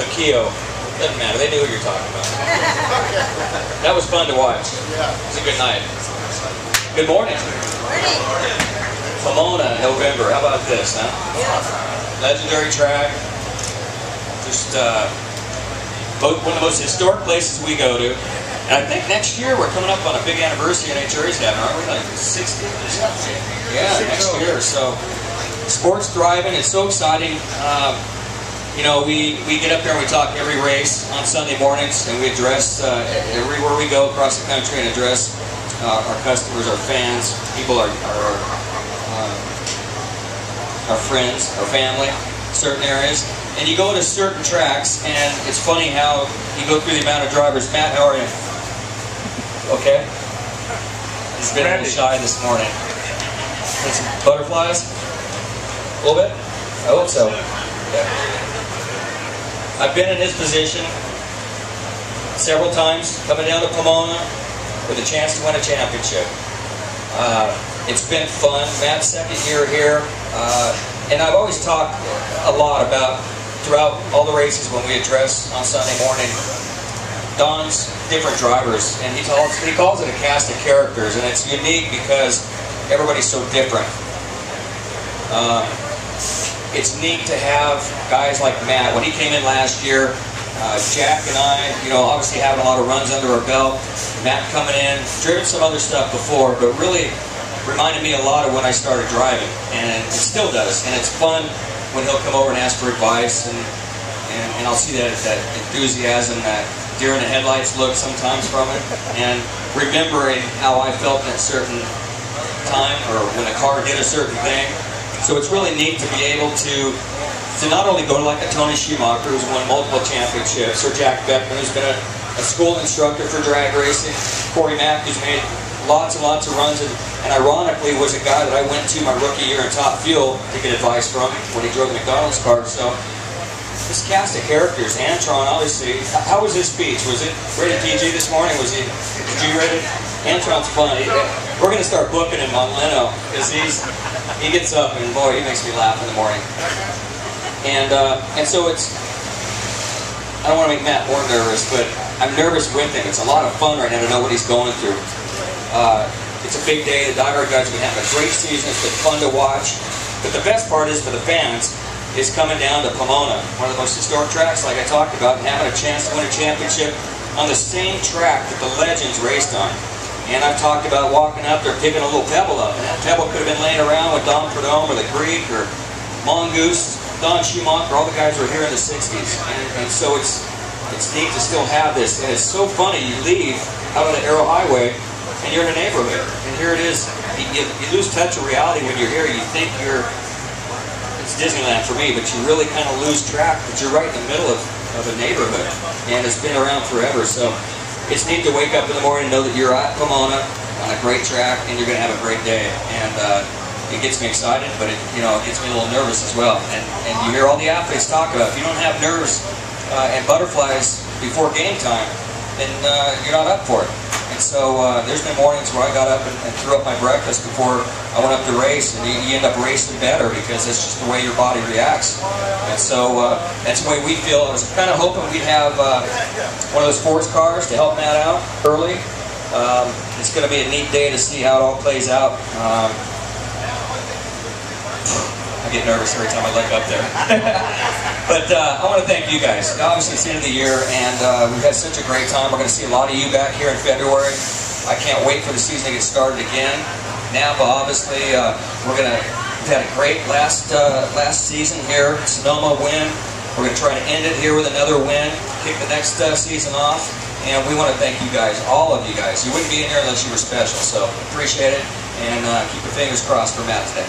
Takio. Doesn't matter. They knew what you're talking about. That was fun to watch. It was a good night. Good morning. Pomona, November. How about this, huh? Legendary track. Just one of the most historic places we go to. And I think next year we're coming up on a big anniversary NHRA's having, aren't we? Like 60 or something? Yeah, next year. So sports thriving. It's so exciting. You know, we get up there and we talk every race on Sunday mornings, and we address everywhere we go across the country and address our customers, our fans, people, our friends, our family, certain areas. And you go to certain tracks, and it's funny how you go through the amount of drivers. Matt, how are you? Okay? He's been a little shy this morning. Need some butterflies? A little bit? I hope so. Yeah. I've been in his position several times, coming down to Pomona with a chance to win a championship. It's been fun. Matt's second year here, and I've always talked a lot about, throughout all the races when we address on Sunday morning, Don's different drivers, and he calls it a cast of characters, and it's unique because everybody's so different. It's neat to have guys like Matt. When he came in last year, Jack and I, you know, obviously having a lot of runs under our belt. Matt coming in, driven some other stuff before, but really reminded me a lot of when I started driving, and it still does. And it's fun when he'll come over and ask for advice, and I'll see that enthusiasm, that deer in the headlights look sometimes from it, and remembering how I felt in a certain time, or when a car did a certain thing. So it's really neat to be able to not only go to like a Tony Schumacher, who's won multiple championships, or Jack Beckman, who's been a school instructor for drag racing, Corey Mack, who's made lots and lots of runs, and ironically was a guy that I went to my rookie year in Top Fuel to get advice from when he drove the McDonald's car. So this cast of characters, Antron, obviously, how was his speech? Was it rated PG this morning? Was he G-rated? Antron's funny. We're going to start booking him on Leno, because he gets up and boy, he makes me laugh in the morning. And so it's, I don't want to make Matt more nervous, but I'm nervous with him. It's a lot of fun right now to know what he's going through. It's a big day. The diehard guys have been having a great season. It's been fun to watch. But the best part is for the fans is coming down to Pomona, one of the most historic tracks, like I talked about, and having a chance to win a championship on the same track that the legends raced on. And I've talked about walking up there, picking a little pebble up, and that pebble could have been laying around with Don Prudhomme or the Greek or Mongoose, Don Schumacher, all the guys were here in the 60s. And so it's neat to still have this. And it's so funny, you leave out on the Arrow Highway and you're in a neighborhood. And here it is. You lose touch of reality when you're here. You think it's Disneyland for me, but you really kind of lose track that you're right in the middle of a neighborhood. And it's been around forever. So it's neat to wake up in the morning and know that you're at Pomona on a great track and you're going to have a great day. And it gets me excited, but it gets me a little nervous as well. And you hear all the athletes talk about, if you don't have nerves and butterflies before game time, then you're not up for it. And so there's been mornings where I got up and threw up my breakfast before I went up to race, and you end up racing better because it's just the way your body reacts. And so that's the way we feel. I was kind of hoping we'd have one of those sports cars to help Matt out early. It's going to be a neat day to see how it all plays out. I get nervous every time I look up there. But I want to thank you guys. Obviously, it's the end of the year, and we've had such a great time. We're going to see a lot of you back here in February. I can't wait for the season to get started again. Napa, obviously, we've had a great last season here. Sonoma win. We're going to try to end it here with another win, kick the next season off. And we want to thank you guys, all of you guys. You wouldn't be in here unless you were special. So appreciate it, and keep your fingers crossed for Matt today.